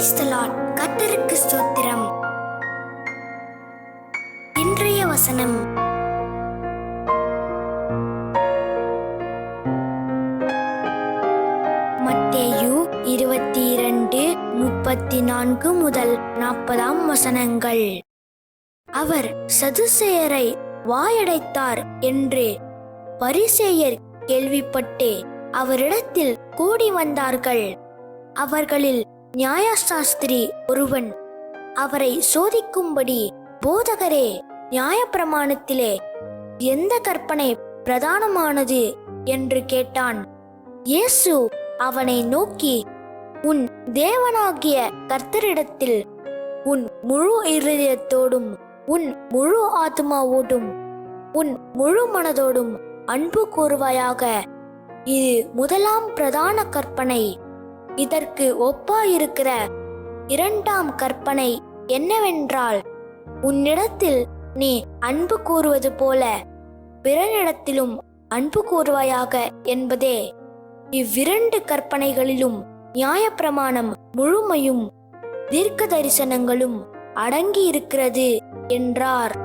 Praise the Lord. கர்த்தருக்கு ஸ்தோத்திரம். இன்றைய வசனம் மத்தேயு 22:34 முதல் 40 வசனங்கள். அவர் சதுசேயரை வாயடைத்தார் என்று பரிசேயர் கேள்விப்பட்டு அவரிடத்தில் கூடி வந்தார்கள். அவர்களில் நியாயசாஸ்திரி ஒருவன் அவரை சோதிக்கும்படி, போதகரே, நியாயப்பிரமாணத்திலே எந்த கற்பனை பிரதானமானது என்று கேட்டான். இயேசு அவனை நோக்கி, உன் தேவனாகிய கர்த்தரிடத்தில் உன் முழு இருதயத்தோடும் உன் முழு ஆத்மாவோடும் உன் முழு மனதோடும் அன்பு கூறுவாயாக. இது முதலாம் பிரதான கற்பனை. இதற்கு ஒப்பாயிருக்கிற இரண்டாம் கற்பனை என்னவென்றால், உன்னிடத்தில் நீ அன்பு கூறுவது போல பிறனிடத்திலும் அன்பு கூறுவாயாக என்பதே. இவ்விரண்டு கற்பனைகளிலும் நியாயப்பிரமாணம் முழுமையும் தீர்க்க தரிசனங்களும் அடங்கி இருக்கிறது என்றார்.